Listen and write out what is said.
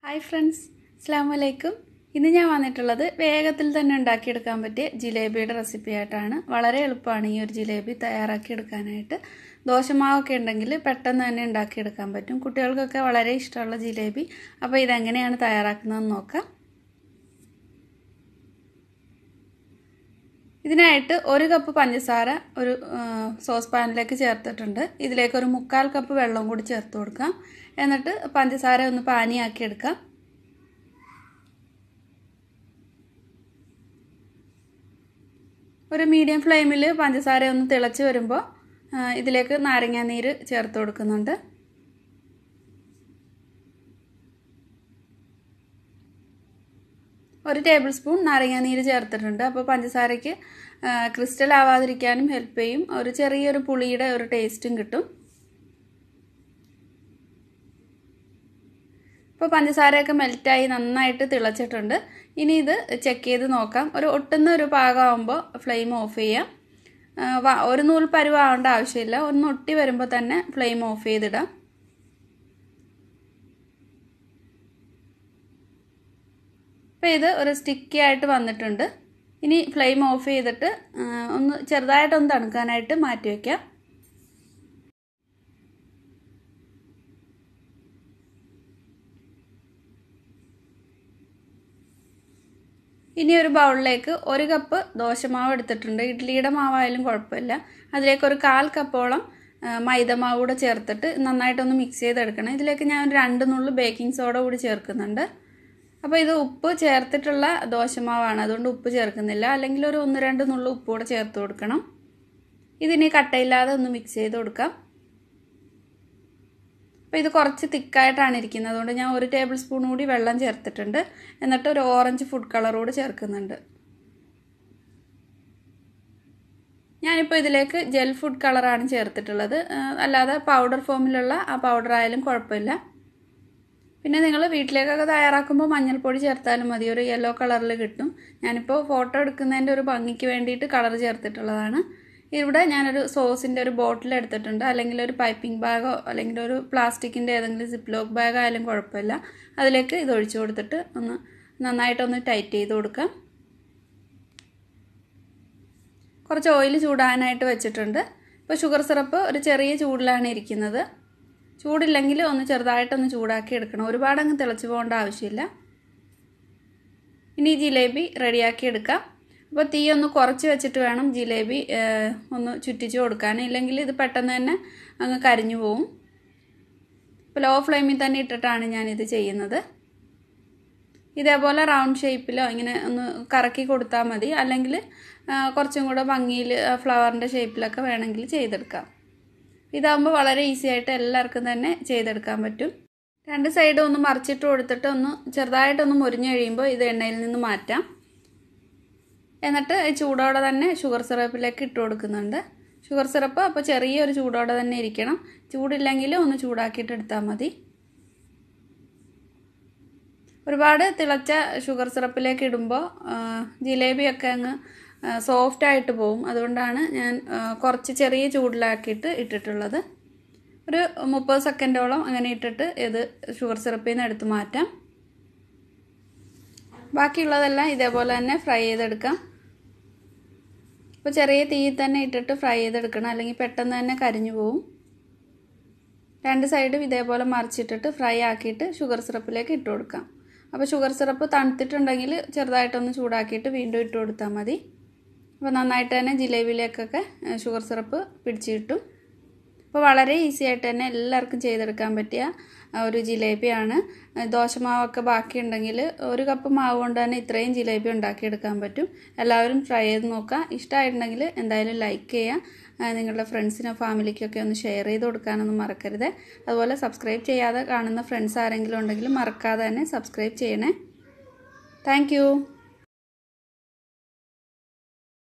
Hi friends, Assalamu alaikum. ഇന്ന് ഞാൻ വന്നിട്ടുള്ളത് വേഗത്തിൽ തന്നെ ഉണ്ടാക്കി എടുക്കാൻ പറ്റിയ ജിലേബിയുടെ റെസിപ്പി ആയിട്ടാണ്. വളരെ എളുപ്പമാണ് ഈ ഒരു ജിലേബി തയ്യാറാക്കി എടുക്കാനായിട്ട്. ദോശമാവൊക്കെ ഉണ്ടെങ്കിൽ പെട്ടെന്ന് തന്നെ ഉണ്ടാക്കി എടുക്കാൻ പറ്റും. കുട്ടികൾക്കൊക്കെ വളരെ ഇഷ്ടമുള്ള ജിലേബി. അപ്പോൾ ഇത് എങ്ങനെയാണ് തയ്യാറാക്കുന്നതെന്ന് നോക്കാം. ഇതിനായിട്ട് 1 കപ്പ് പഞ്ചസാര ഒരു സോസ് പാനിലേക്ക് ചേർത്തിട്ടുണ്ട്. ഇതിലേക്ക് ഒരു 1/4 കപ്പ് വെള്ളം കൂടി ചേർത്ത് കൊടുക്കാം. എന്നിട്ട് പഞ്ചസാര ഒന്ന് പാനിയാക്കി എടുക്കാം. ഒരു മീഡിയം ഫ്ലെയിമിൽ പഞ്ചസാര ഒന്ന് തിളച്ച് വരുമ്പോൾ ഇതിലേക്ക് നാരങ്ങാനീര് ചേർത്ത് കൊടുക്കുന്നുണ്ട്. ഒരു ടേബിൾ സ്പൂൺ നാരങ്ങാനീര് ചേർത്തിട്ടുണ്ട്. അപ്പോൾ പഞ്ചസാരയ്ക്ക് ക്രിസ്റ്റൽ ആവാതിരിക്കാനും ഹെൽപ്പ് ചെയ്യും. ഒരു ചെറിയൊരു പുളിയുടെ ഒരു ടേസ്റ്റും കിട്ടും. ഇപ്പോൾ പഞ്ചസാരയൊക്കെ മെൽറ്റായി നന്നായിട്ട് തിളച്ചിട്ടുണ്ട്. ഇനി ഇത് ചെക്ക് ചെയ്ത് നോക്കാം. ഒട്ടുന്ന ഒരു പാകമാകുമ്പോൾ ഫ്ലെയിം ഓഫ് ചെയ്യാം. ഒരു നൂൽ പരുവാവേണ്ട ആവശ്യമില്ല. ഒന്ന് ഒട്ടി വരുമ്പോൾ തന്നെ ഫ്ലെയിം ഓഫ് ചെയ്തിടാം. അപ്പോൾ ഇത് ഒരു സ്റ്റിക്കി ആയിട്ട് വന്നിട്ടുണ്ട്. ഇനി ഫ്ലെയിം ഓഫ് ചെയ്തിട്ട് ഒന്ന് ചെറുതായിട്ടൊന്ന് തണുക്കാനായിട്ട് മാറ്റി വയ്ക്കാം. ഇനി ഒരു ബൗളിലേക്ക് 1 കപ്പ് ദോശമാവ് എടുത്തിട്ടുണ്ട്. ഇഡ്ഡലിയുടെ മാവായാലും കുഴപ്പമില്ല. അതിലേക്ക് ഒരു 1/4 കപ്പോളം മൈദമാവ് കൂടെ ചേർത്തിട്ട് നന്നായിട്ടൊന്ന് മിക്സ് ചെയ്തെടുക്കണം. ഇതിലേക്ക് ഞാൻ 2 നുള്ളു ബേക്കിംഗ് സോഡ കൂടി ചേർക്കുന്നുണ്ട്. അപ്പോൾ ഇത് ഉപ്പ് ചേർത്തിട്ടുള്ള ദോശമാവാണ്, അതുകൊണ്ട് ഉപ്പ് ചേർക്കുന്നില്ല. അല്ലെങ്കിൽ ഒരു 1-2 നുള്ളു ഉപ്പ് കൂടെ ചേർത്ത് കൊടുക്കണം. ഇതിനി കട്ടയില്ലാതെ ഒന്ന് മിക്സ് ചെയ്ത് കൊടുക്കാം. അപ്പോൾ ഇത് കുറച്ച് തിക്കായിട്ടാണ് ഇരിക്കുന്നത്, അതുകൊണ്ട് ഞാൻ 1 ടേബിൾ സ്പൂൺ കൂടി വെള്ളം ചേർത്തിട്ടുണ്ട്. എന്നിട്ട് ഒരു ഓറഞ്ച് ഫുഡ് കളർ കൂടി ചേർക്കുന്നുണ്ട്. ഞാനിപ്പോൾ ഇതിലേക്ക് ജെൽ ഫുഡ് കളറാണ് ചേർത്തിട്ടുള്ളത്. അല്ലാതെ പൗഡർ ഫോമിലുള്ള ആ പൗഡർ ആയാലും കുഴപ്പമില്ല. പിന്നെ നിങ്ങൾ വീട്ടിലേക്കൊക്കെ തയ്യാറാക്കുമ്പോൾ മഞ്ഞൾപ്പൊടി ചേർത്താലും മതി, ഒരു യെല്ലോ കളറിൽ കിട്ടും. ഞാനിപ്പോൾ ഫോട്ടോ എടുക്കുന്നതിൻ്റെ ഒരു ഭംഗിക്ക് വേണ്ടിയിട്ട് കളർ ചേർത്തിട്ടുള്ളതാണ്. ഇവിടെ ഞാനൊരു സോസിൻ്റെ ഒരു ബോട്ടിൽ എടുത്തിട്ടുണ്ട്. അല്ലെങ്കിൽ ഒരു പൈപ്പിംഗ് ബാഗോ അല്ലെങ്കിൽ ഒരു പ്ലാസ്റ്റിക്കിൻ്റെ ഏതെങ്കിലും സിപ്പ് ലോക്ക് ബാഗ് ആയാലും കുഴപ്പമില്ല. അതിലേക്ക് ഇത് ഒഴിച്ചു കൊടുത്തിട്ട് ഒന്ന് നന്നായിട്ടൊന്ന് ടൈറ്റ് ചെയ്ത് കൊടുക്കാം. കുറച്ച് ഓയിൽ ചൂടാനായിട്ട് വെച്ചിട്ടുണ്ട്. ഇപ്പോൾ ഷുഗർ സിറപ്പ് ഒരു ചെറിയ ചൂടിലാണ് ഇരിക്കുന്നത്. ചൂടില്ലെങ്കിൽ ഒന്ന് ചെറുതായിട്ടൊന്ന് ചൂടാക്കി എടുക്കണം. ഒരുപാടങ്ങ് തിളച്ച് പോകേണ്ട ആവശ്യമില്ല. ഇനി ജിലേബി റെഡിയാക്കി എടുക്കാം. അപ്പോൾ തീ ഒന്ന് കുറച്ച് വെച്ചിട്ട് വേണം ജിലേബി ഒന്ന് ചുറ്റിച്ച് കൊടുക്കാൻ, ഇല്ലെങ്കിൽ ഇത് പെട്ടെന്ന് തന്നെ അങ്ങ് കരിഞ്ഞു പോവും. ഇപ്പോൾ ലോ ഫ്ലെയിമിൽ തന്നെ ഇട്ടിട്ടാണ് ഞാനിത് ചെയ്യുന്നത്. ഇതേപോലെ റൗണ്ട് ഷേപ്പിലോ ഇങ്ങനെ ഒന്ന് കറക്കി കൊടുത്താൽ മതി. അല്ലെങ്കിൽ കുറച്ചും കൂടെ ഭംഗിയിൽ ഫ്ലവറിൻ്റെ ഷേപ്പിലൊക്കെ വേണമെങ്കിൽ ചെയ്തെടുക്കാം. ഇതാകുമ്പോൾ വളരെ ഈസി ആയിട്ട് എല്ലാവർക്കും തന്നെ ചെയ്തെടുക്കാൻ പറ്റും. 2 സൈഡും ഒന്ന് മറിച്ചിട്ട് കൊടുത്തിട്ട് ഒന്ന് ചെറുതായിട്ടൊന്ന് മുരിഞ്ഞ് കഴിയുമ്പോൾ ഇത് എണ്ണയിൽ നിന്ന് മാറ്റാം. എന്നിട്ട് ചൂടോടെ തന്നെ ഷുഗർ സിറപ്പിലേക്ക് ഇട്ട് കൊടുക്കുന്നുണ്ട്. ഷുഗർ സിറപ്പ് അപ്പോൾ ചെറിയൊരു ചൂടോടെ തന്നെ ഇരിക്കണം. ചൂടില്ലെങ്കിൽ ഒന്ന് ചൂടാക്കിയിട്ട് എടുത്താൽ മതി. ഒരുപാട് തിളച്ച ഷുഗർ സിറപ്പിലേക്ക് ഇടുമ്പോൾ ജിലേബിയൊക്കെ അങ്ങ് സോഫ്റ്റായിട്ട് പോവും. അതുകൊണ്ടാണ് ഞാൻ കുറച്ച് ചെറിയ ചൂടിലാക്കിയിട്ട് ഇട്ടിട്ടുള്ളത്. ഒരു 30 സെക്കൻഡോളം അങ്ങനെ ഇട്ടിട്ട് ഇത് ഷുഗർ സിറപ്പിൽ നിന്ന് എടുത്ത് മാറ്റാം. ബാക്കിയുള്ളതെല്ലാം ഇതേപോലെ തന്നെ ഫ്രൈ ചെയ്തെടുക്കാം. ഇപ്പോൾ ചെറിയ തീയിൽ തന്നെ ഇട്ടിട്ട് ഫ്രൈ ചെയ്തെടുക്കണം, അല്ലെങ്കിൽ പെട്ടെന്ന് തന്നെ കരിഞ്ഞു പോവും. 2 സൈഡും ഇതേപോലെ മറിച്ചിട്ടിട്ട് ഫ്രൈ ആക്കിയിട്ട് ഷുഗർ സിറപ്പിലേക്ക് ഇട്ട് കൊടുക്കാം. അപ്പോൾ ഷുഗർ സിറപ്പ് തണുത്തിട്ടുണ്ടെങ്കിൽ ചെറുതായിട്ടൊന്ന് ചൂടാക്കിയിട്ട് വീണ്ടും ഇട്ട് കൊടുത്താൽ മതി. അപ്പോൾ നന്നായിട്ട് തന്നെ ജിലേബിയിലേക്കൊക്കെ ഷുഗർ സിറപ്പ് പിടിച്ച് കിട്ടും. അപ്പോൾ വളരെ ഈസി ആയിട്ട് തന്നെ എല്ലാവർക്കും ചെയ്തെടുക്കാൻ പറ്റിയ ഒരു ജിലേബിയാണ്. ദോശമാവൊക്കെ ബാക്കിയുണ്ടെങ്കിൽ 1 കപ്പ് മാവ് കൊണ്ട് തന്നെ ഇത്രയും ജിലേബി ഉണ്ടാക്കിയെടുക്കാൻ പറ്റും. എല്ലാവരും ട്രൈ ചെയ്ത് നോക്കുക. ഇഷ്ടമായിട്ടുണ്ടെങ്കിൽ എന്തായാലും ലൈക്ക് ചെയ്യുക. നിങ്ങളുടെ ഫ്രണ്ട്സിനോ ഫാമിലിക്കൊക്കെ ഒന്ന് ഷെയർ ചെയ്ത് കൊടുക്കാനൊന്നും മറക്കരുത്. അതുപോലെ സബ്സ്ക്രൈബ് ചെയ്യാതെ കാണുന്ന ഫ്രണ്ട്സ് ആരെങ്കിലും ഉണ്ടെങ്കിൽ മറക്കാതെ തന്നെ സബ്സ്ക്രൈബ് ചെയ്യണേ. താങ്ക്